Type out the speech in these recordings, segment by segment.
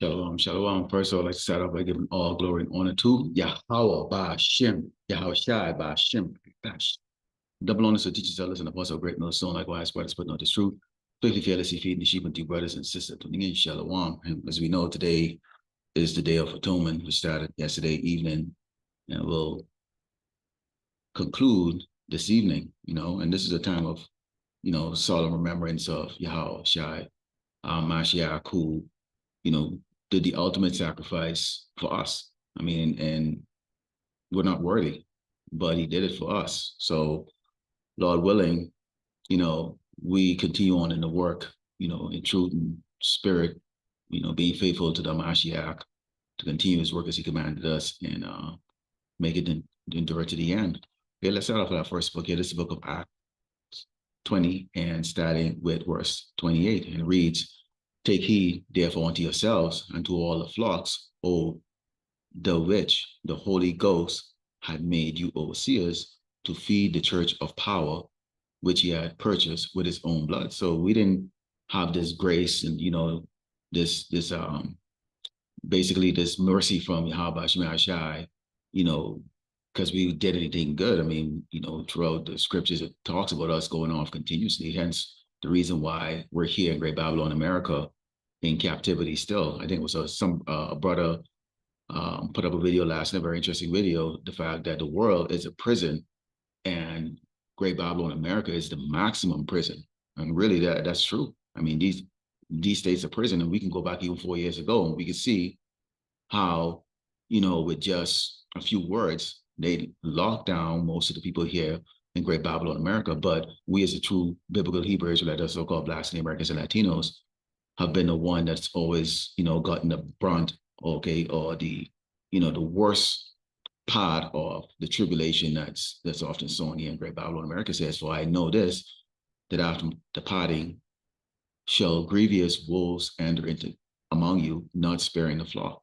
Shalom, shalom. First, I would like to start off by giving all glory and honor to Yahweh by Hashem, Yahawashi by Hashem. Double honors to teachers, elders, and apostles of great millstone, likewise, brothers, but not this truth. Quickly, fearlessly feeding the sheep unto brothers and sisters. Tuning in, shalom. And as we know, today is the day of atonement, which started yesterday evening, and will conclude this evening, and this is a time of, solemn remembrance of Yahawashi, Mashiach, who, did the ultimate sacrifice for us. I mean, and we're not worthy, but he did it for us. So, Lord willing, we continue on in the work, in truth and spirit, being faithful to the Mashiach to continue his work as he commanded us and make it endure to the end. Okay, let's start off with our first book here. This is the book of Acts 20 and starting with verse 28, and it reads, "Take heed, therefore, unto yourselves and to all the flocks, the which the Holy Ghost had made you overseers to feed the church of power, which he had purchased with his own blood." So we didn't have this grace and, this basically this mercy from Yahweh Shai, because we did anything good. I mean, throughout the scriptures, it talks about us going off continuously. Hence the reason why we're here in Great Babylon, America, in captivity still. I think it was a brother put up a video last night, a very interesting video, the fact that the world is a prison and Great Babylon, America is the maximum prison. And really that's true. I mean, these states are prison, and we can go back even 4 years ago and we can see how, with just a few words, they locked down most of the people here in Great Babylon, America. But we as a true biblical Hebrew Israelite, so-called Blacks and Americans and Latinos, have been the one that's always, gotten the brunt, okay, or the worst part of the tribulation that's often sown here in Great Babylon, America. Says, "For I know this, that after departing shall grievous wolves enter into among you, not sparing the flock.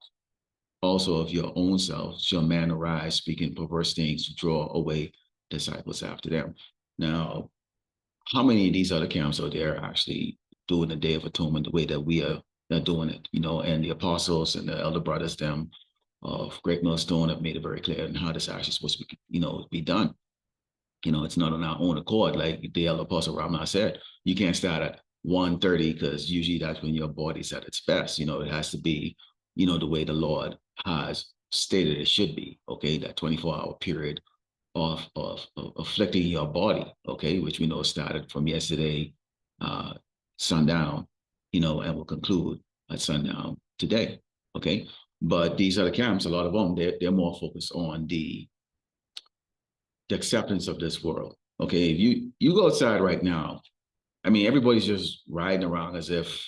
Also of your own self shall man arise, speaking perverse things to draw away disciples after them." Now, how many of these other camps are there actually doing the Day of Atonement the way that we are doing it? And the apostles and the elder brothers, them of Great Millstone, have made it very clear and how this actually supposed to be, be done. It's not on our own accord, like the elder apostle Ramah said. You can't start at 1:30 because usually that's when your body's at its best. It has to be, the way the Lord has stated it should be. Okay, that 24-hour period of afflicting your body. Okay, which we know started from yesterday sundown, and will conclude at sundown today. Okay, but these other camps, a lot of them, they're more focused on the acceptance of this world. Okay, if you go outside right now, I mean, everybody's just riding around as if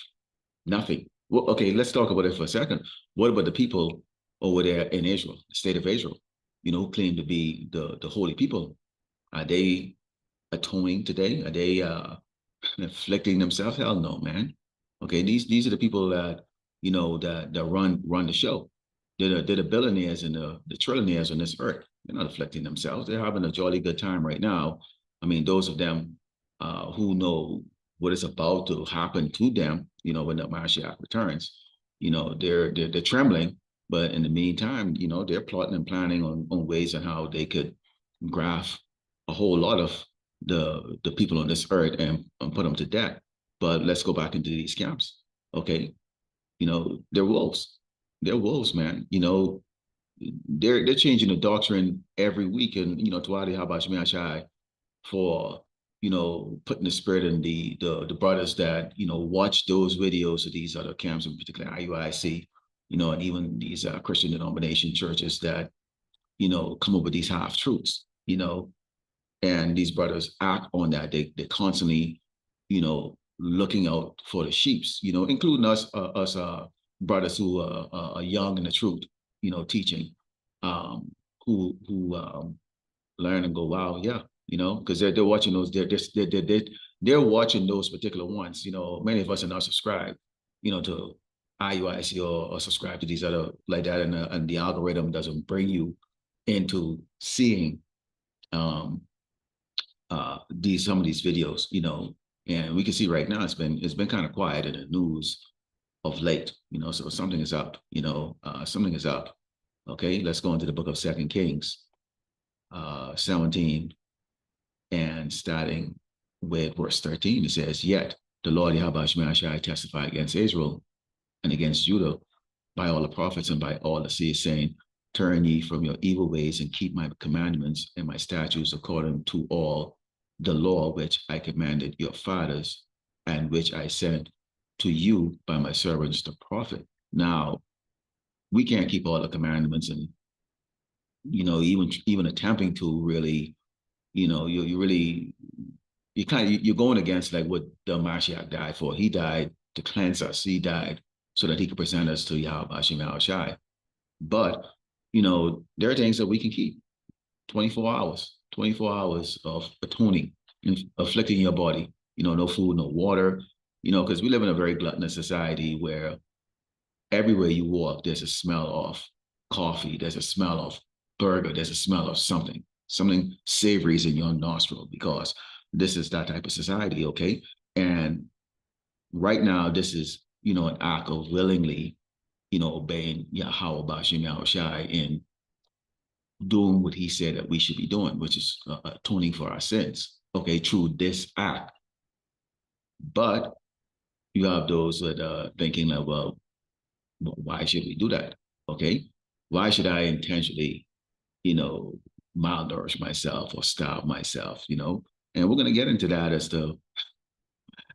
nothing. Well, okay, let's talk about it for a second. What about the people over there in Israel, the state of Israel, who claim to be the holy people? Are they atoning today? Are they afflicting themselves? Hell no, man. Okay, these are the people that that run the show. They're the billionaires and the trillionaires on this earth. They're not afflicting themselves. They're having a jolly good time right now. I mean, those of them who know what is about to happen to them, when the Mashiach returns, they're trembling. But in the meantime, they're plotting and planning on ways on how they could graft a whole lot of the people on this earth and put them to death. But let's go back into these camps. Okay, they're wolves. They're wolves, man. They're changing the doctrine every week, and Tuadi Habashmiashai for putting the spirit in the brothers that watch those videos of these other camps, in particular IUIC, and even these Christian denomination churches that come up with these half truths, and these brothers act on that. They're constantly looking out for the sheeps, including us brothers who are young in the truth, teaching, who learn and go, wow, yeah, because they're watching those, they're watching those particular ones. Many of us are not subscribed, to IUIC or subscribe to these other like that, and the algorithm doesn't bring you into seeing some of these videos, and we can see right now it's been kind of quiet in the news of late, so something is up, something is up. Okay, let's go into the book of Second Kings, 17, and starting with verse 13, it says, "Yet the Lord Yahawashi testify against Israel and against Judah by all the prophets and by all the seers, saying, Turn ye from your evil ways and keep my commandments and my statutes according to all the law which I commanded your fathers and which I sent to you by my servants the prophet." Now, we can't keep all the commandments, and even attempting to really, you really, you're going against like what the Mashiach died for. He died to cleanse us. He died so that he could present us to Yahawashi. But there are things that we can keep. 24 hours of atoning, afflicting your body. No food, no water. Because we live in a very gluttonous society where everywhere you walk, there's a smell of coffee, there's a smell of burger, there's a smell of something. Something savory is in your nostril because this is that type of society, okay? And right now, this is, an act of willingly, obeying Yahawashi in doing what he said that we should be doing, which is atoning for our sins, okay, through this act. But you have those that are thinking like, well, why should we do that? Okay. Why should I intentionally, malnourish myself or starve myself, And we're going to get into that as to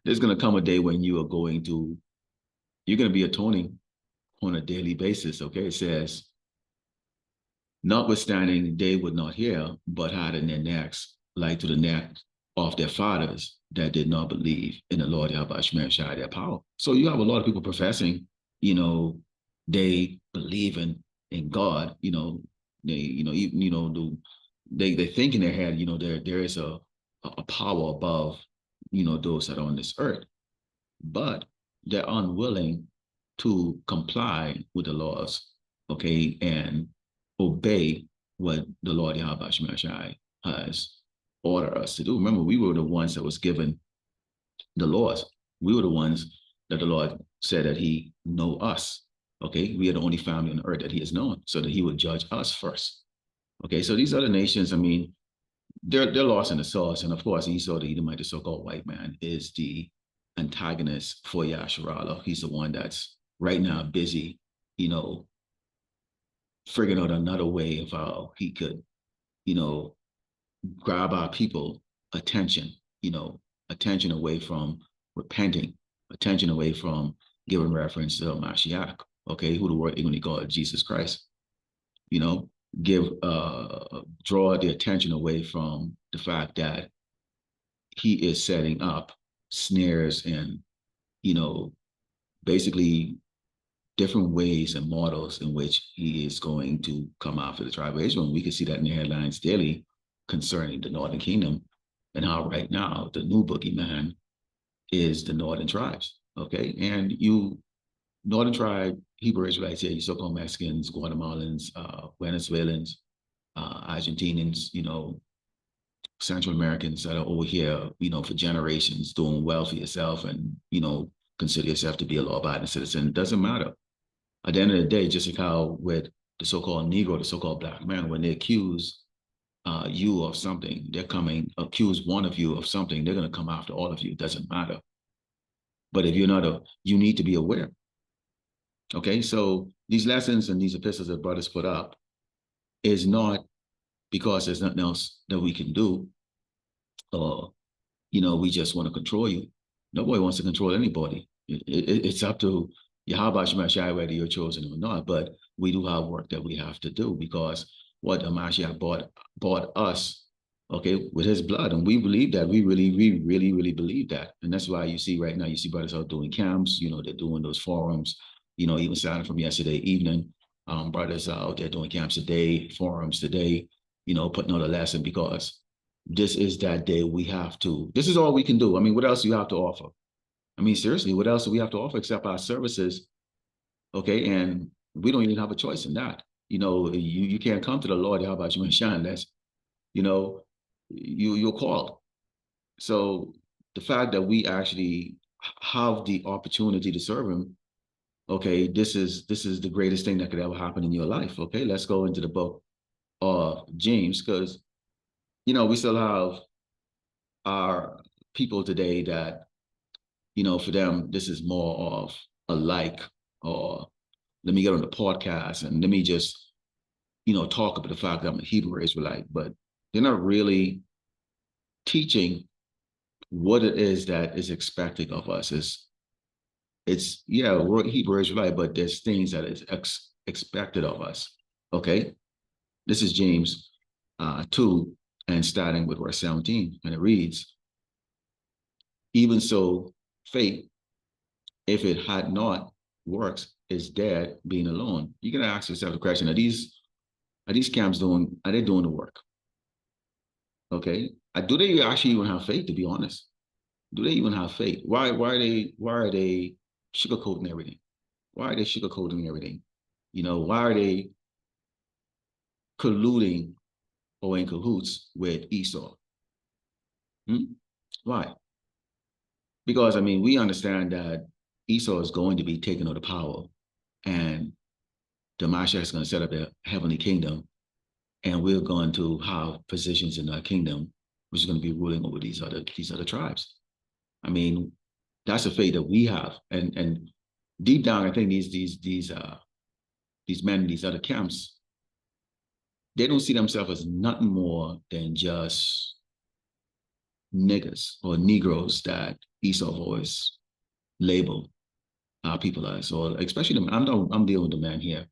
there's going to come a day when you're going to be atoning on a daily basis. Okay. It says, notwithstanding, they would not hear, but had in their necks, like to the neck of their fathers that did not believe in the Lord Yahawashi their power. So you have a lot of people professing, they believe in God, they, even, they think in their head, there is a power above, those that are on this earth, but they're unwilling to comply with the laws, okay, and obey what the Lord Yahawashi has ordered us to do. Remember, we were the ones that was given the laws. We were the ones that the Lord said that he know us. Okay, we are the only family on earth that he has known, so that he would judge us first. Okay, so these other nations, I mean, they're lost in the sauce, and of course, Esau, the Edomite, the so-called white man, is the antagonist for Yasharallah. He's the one that's right now busy, figuring out another way of how he could, grab our people attention, attention away from repenting, attention away from giving reference to Mashiach, okay, who the word English called Jesus Christ, draw the attention away from the fact that he is setting up snares and, basically different ways and models in which he is going to come after the tribe of Israel. And we can see that in the headlines daily concerning the Northern Kingdom and how right now the new boogeyman is the Northern tribes. Okay. And Northern tribe, Hebrew Israelites here, you so-called Mexicans, Guatemalans, Venezuelans, Argentinians, Central Americans that are over here, for generations doing well for yourself and, consider yourself to be a law-abiding citizen. It doesn't matter. At the end of the day, just like how with the so-called Negro, the so-called black man, when they accuse you of something, accuse one of you of something, they're going to come after all of you. It doesn't matter. But if you're not you need to be aware. Okay, so these lessons and these epistles that brothers put up is not because there's nothing else that we can do, or, we just want to control you. Nobody wants to control anybody. It's up to Yahawashi whether you're chosen or not, but we do have work that we have to do because what the Mashiach bought us, okay, with his blood. And we believe that. We really believe that. And that's why you see right now, you see brothers out doing camps, they're doing those forums, even starting from yesterday evening, brothers out there doing camps today, forums today, putting out a lesson because this is that day we have to, this is all we can do. I mean, what else do you have to offer? I mean, seriously, what else do we have to offer except our services? Okay. And we don't even have a choice in that. You can't come to the Lord, how about you and shine? That's, you're called. So the fact that we actually have the opportunity to serve him Okay, this is the greatest thing that could ever happen in your life. Okay, let's go into the book of James, because we still have our people today that, for them, this is more of a like, or let me get on the podcast and let me just, talk about the fact that I'm a Hebrew Israelite, but they're not really teaching what it is that is expected of us. It's yeah, we're Hebrew Israelite, but there's things that is expected of us. Okay, this is James 2, and starting with verse 17, and it reads, even so, faith, if it had not works, is dead being alone. You're gonna ask yourself the question: are these camps doing? Are they doing the work? Okay, do they actually even have faith? To be honest, do they even have faith? Why are they sugarcoating everything? Why are they sugarcoating everything? Why are they colluding or in cahoots with Esau? Hmm? Why? Because we understand that Esau is going to be taking over the power, and the Mashiach is going to set up a heavenly kingdom, and we're going to have positions in that kingdom, which is going to be ruling over these other tribes. I mean, that's a faith that we have, and deep down, I think these men, these other camps, they don't see themselves as nothing more than just niggas or Negroes that Esau always labeled people as, or especially them. I'm dealing with the man here,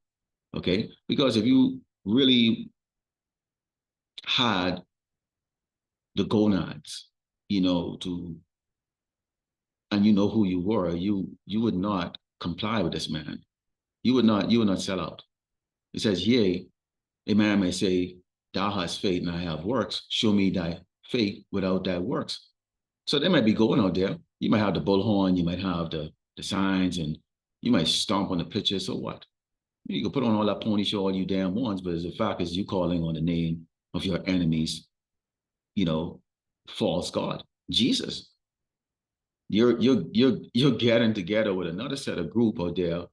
okay? Because if you really had the gonads, to and who you were, you would not comply with this man. You would not sell out. It says, yea, a man may say, thou hast faith and I have works. Show me thy faith without thy works. So they might be going out there. You might have the bullhorn, you might have the signs, and you might stomp on the picture. So what? You can put on all that pony show all you damn ones, but the fact is you calling on the name of your enemies, you know, false God, Jesus. You're getting together with another set of group out there,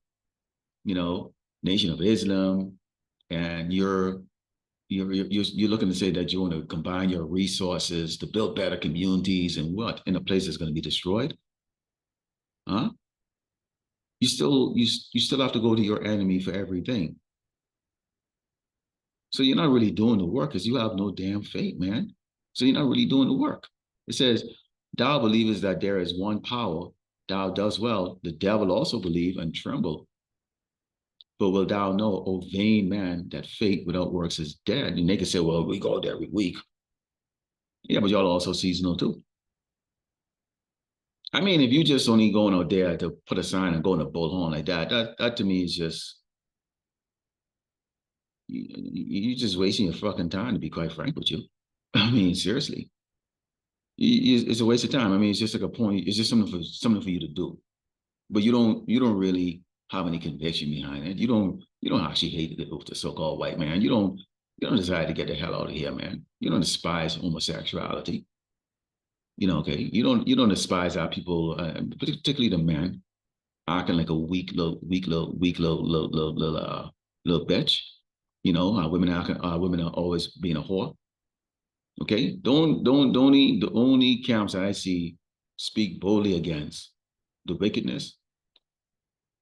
you know, Nation of Islam, and you're looking to say that you want to combine your resources to build better communities and what in a place that's going to be destroyed, huh? You still have to go to your enemy for everything. So you're not really doing the work because you have no damn faith, man. So you're not really doing the work. It says, thou believest that there is one power, thou does well. The devil also believe and tremble. But will thou know, O vain man, that faith without works is dead? And they can say, well, we go there every week. Yeah, but y'all are also seasonal too. I mean, if you just only going out there to put a sign and go in a bullhorn like that to me is just you just wasting your fucking time, to be quite frank with you. I mean, seriously, it's a waste of time. I mean, it's just like a point. It's just something for you to do, but you don't really have any conviction behind it. You don't actually hate the so-called white man. You don't desire to get the hell out of here, man. You don't despise homosexuality. Okay. You don't despise our people, particularly the men, acting like a weak little bitch. Women are always being a whore. Okay, don't the only camps that I see speak boldly against the wickedness.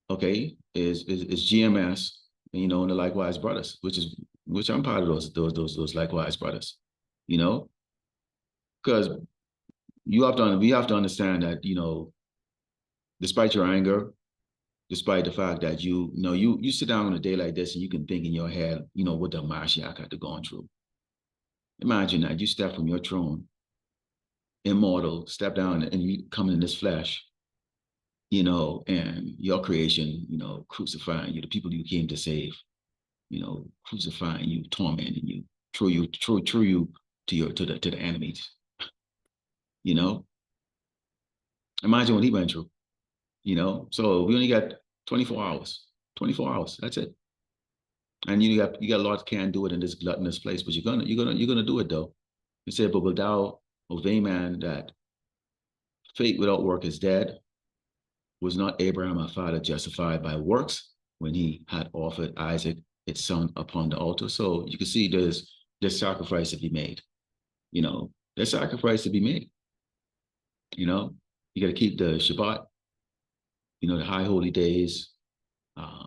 Okay, is GMS, and the likewise brothers, which I'm part of those likewise brothers. You know, because we have to understand that despite your anger, despite the fact that you sit down on a day like this and you can think in your head, what the Mashiach had to go through. Imagine that you step from your throne, immortal, step down and you come in this flesh, and your creation, crucifying you, the people you came to save, crucifying you, tormenting you, throw you to the enemies, you know. Imagine what he went through, So we only got 24 hours. 24 hours, that's it. And you got a lot can't do it in this gluttonous place, but you're gonna do it though. He said, but without obey man, that faith without work is dead. Was not Abraham our father justified by works when he had offered Isaac its son upon the altar? So you can see there's sacrifice to be made. There's sacrifice to be made. You know, you got to keep the Shabbat, the high holy days. Um,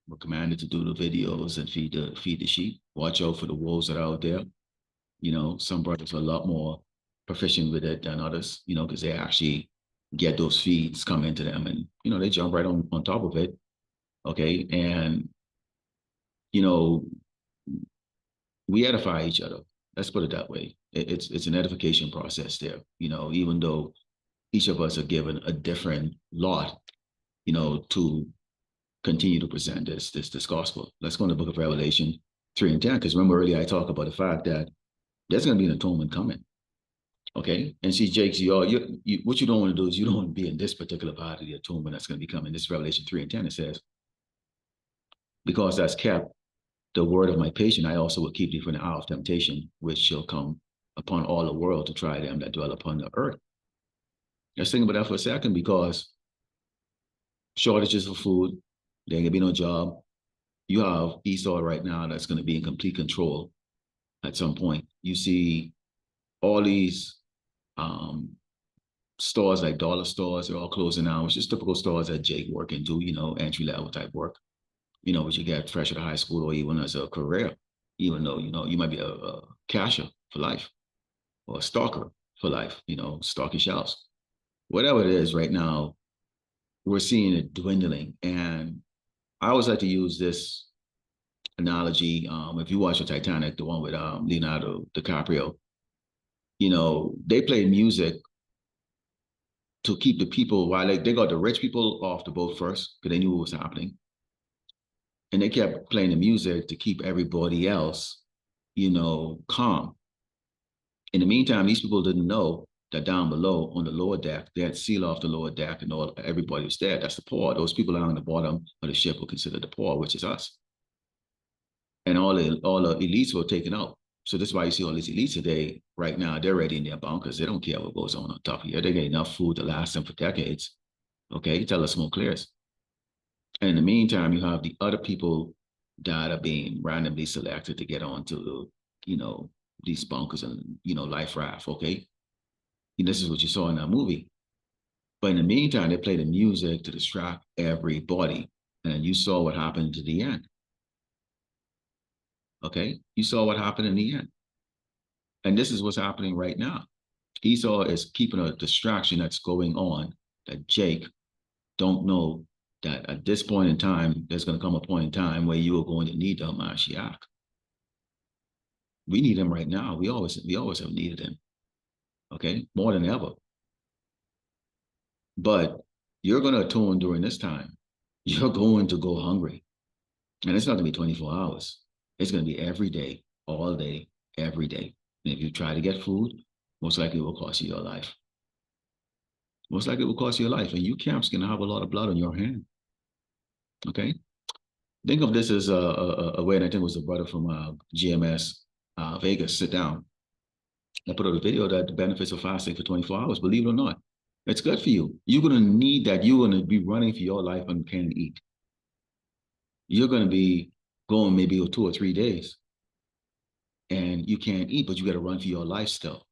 we're commanded to do the videos and feed the sheep. Watch out for the wolves that are out there. Some brothers are a lot more proficient with it than others, because they actually get those feeds come into them and, they jump right on top of it. Okay. And, you know, we edify each other. Let's put it that way. It's an edification process there, even though each of us are given a different lot, to continue to present this gospel. Let's go in the book of Revelation 3 and 10, because remember earlier I talked about the fact that there's going to be an atonement coming. Okay. And see, Jake, what you don't want to do is you don't want to be in this particular part of the atonement that's going to be coming. This Revelation 3 and 10, it says, because that's kept the word of my patience, I also will keep thee from the hour of temptation, which shall come upon all the world to try them that dwell upon the earth. Let's think about that for a second, because shortages of food, there ain't gonna be no job. You have Esau right now that's going to be in complete control at some point. You see all these stores like dollar stores, they're all closing down. It's just typical stores that Jake work into, entry level type work, which you get fresh out of high school or even as a career, even though, you might be a cashier for life or a stalker for life, stocking shelves. Whatever it is right now, we're seeing it dwindling. And I always like to use this analogy. If you watch the Titanic, the one with Leonardo DiCaprio, they play music to keep the people, while they got the rich people off the boat first because they knew what was happening. And they kept playing the music to keep everybody else, calm. In the meantime, these people didn't know that down below on the lower deck, they had sealed off the lower deck and everybody was dead. That's the poor. Those people on the bottom of the ship were considered the poor, which is us. And all the elites were taken out. So this is why you see all these elites today, right now, they're ready in their bunkers. They don't care what goes on top here. They get enough food to last them for decades. Okay, tell us smoke clears. And in the meantime, you have the other people that are being randomly selected to get onto these bunkers and, life raft, okay? And this is what you saw in that movie. But in the meantime, they play the music to distract everybody. And you saw what happened to the end. Okay? You saw what happened in the end. And this is what's happening right now. Esau is keeping a distraction that's going on that Jake don't know that at this point in time, there's going to come a point in time where you are going to need the Mashiach. We need him right now. We always have needed him. Okay? More than ever. But you're going to atone during this time. You're going to go hungry. And it's not going to be 24 hours. It's going to be every day, all day, every day. And if you try to get food, most likely it will cost you your life. Most likely it will cost you your life. And you camps going to have a lot of blood on your hand. Okay? Think of this as a way, and I think it was a brother from GMS Vegas, sit down. I put out a video that the benefits of fasting for 24 hours, believe it or not. It's good for you. You're going to need that. You're going to be running for your life and can't eat. You're going to be going maybe 2 or 3 days and you can't eat, but you got to run for your life still.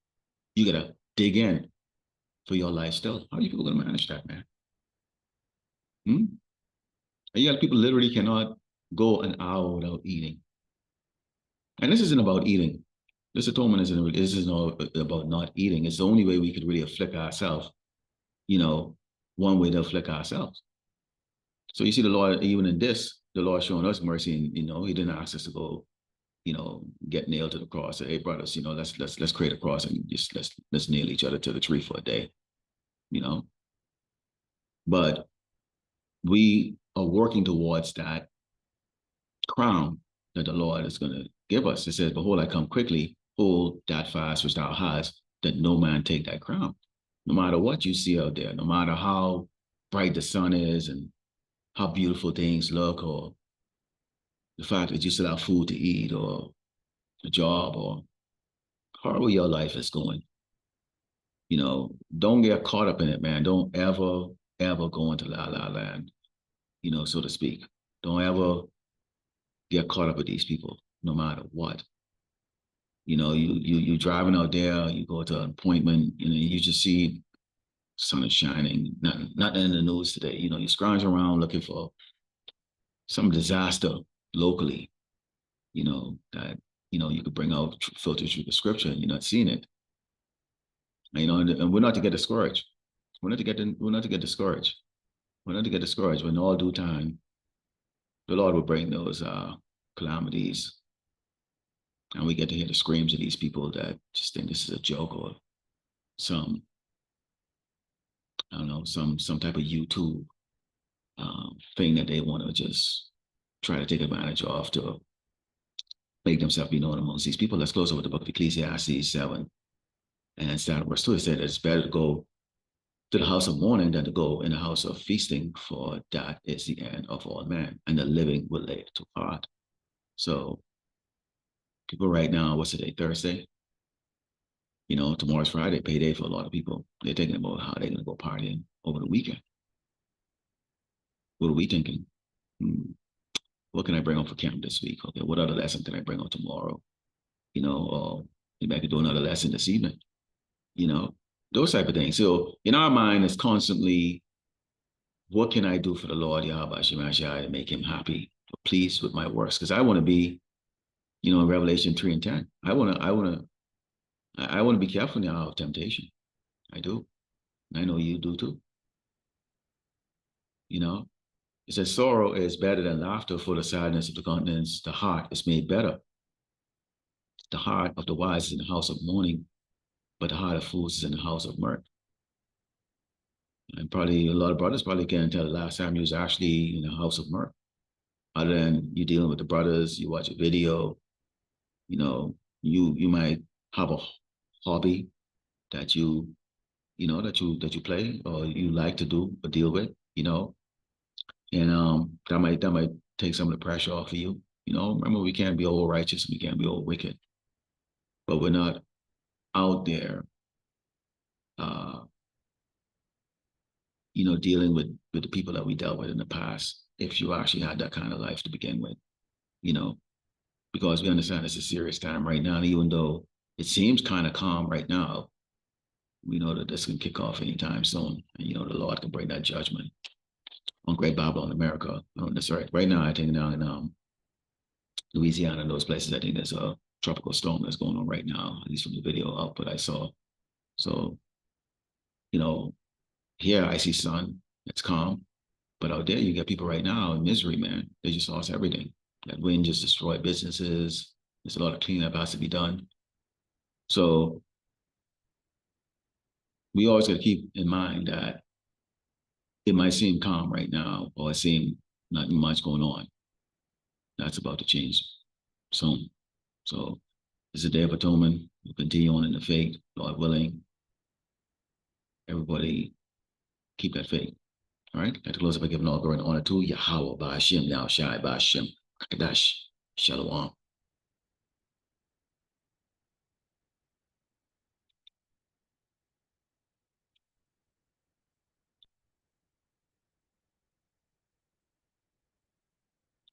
You got to dig in for your life still. How are you people going to manage that, man? And you got people literally cannot go an hour without eating. And this isn't about eating. This atonement isn't about not eating. It's the only way we could really afflict ourselves. One way to afflict ourselves. So you see the Lord, even in this, the Lord showing us mercy, and he didn't ask us to go, get nailed to the cross. Say, hey, brothers, let's create a cross and just let's nail each other to the tree for a day. But we are working towards that crown that the Lord is going to give us. It says, behold, I come quickly, hold that fast which thou hast, that no man take that crown. No matter what you see out there, no matter how bright the sun is and how beautiful things look, or the fact that you still have food to eat, or a job, or however your life is going, don't get caught up in it, man. Don't ever ever go into la la land, so to speak. Don't ever get caught up with these people, no matter what. You driving out there, you go to an appointment, you just see sun is shining, nothing in the news today. You scrounge around looking for some disaster locally, that you could bring out filter through the scripture, and you're not seeing it. And we're not to get discouraged. We're not to get discouraged. We're not to get discouraged. When all due time, the Lord will bring those calamities, and we get to hear the screams of these people that just think this is a joke, or some, I don't know, some type of YouTube thing that they want to just try to take advantage of to make themselves be known amongst these people. Let's close up with the book of Ecclesiastes 7 and start at verse 2. It said it's better to go to the house of mourning than to go in the house of feasting, for that is the end of all men, and the living will lay it to heart. So people right now, what's today, Thursday? Tomorrow's Friday, payday for a lot of people. They're thinking about how they're going to go partying over the weekend. What are we thinking? What can I bring home for camp this week? Okay, what other lesson can I bring on tomorrow? Or maybe I could do another lesson this evening. Those type of things. So in our mind, it's constantly, what can I do for the Lord Yahawashi to make him happy, pleased with my works? Because I want to be, in Revelation 3 and 10. I want to be careful now of temptation. I do. I know you do too. It says sorrow is better than laughter, for the sadness of the countenance, the heart is made better. The heart of the wise is in the house of mourning, but the heart of fools is in the house of mirth. And probably a lot of brothers probably can't tell the last time you was actually in the house of mirth. Other than you dealing with the brothers, you watch a video, you might have a hobby that you play or you like to do or deal with, and that might take some of the pressure off of you. Remember, we can't be all righteous, we can't be all wicked, but we're not out there dealing with the people that we dealt with in the past, if you actually had that kind of life to begin with, because we understand it's a serious time right now. And even though it seems kind of calm right now, we know that this can kick off anytime soon. And, the Lord can bring that judgment on Great Babylon, America. That's right. Right now, I think down in Louisiana and those places, I think there's a tropical storm that's going on right now, at least from the video output I saw. So, here I see sun, it's calm, but out there you get people right now in misery, man. They just lost everything. That wind just destroyed businesses. There's a lot of cleanup has to be done. So we always got to keep in mind that it might seem calm right now, or it seem not much going on. That's about to change soon. So it's a day of atonement. We'll continue on in the faith, Lord willing. Everybody keep that faith. All right. I'd like to close up by giving all glory and honor to Yahweh, Ba'ashem, Yahawashi, Ba'ashem, Kadash, Shalom.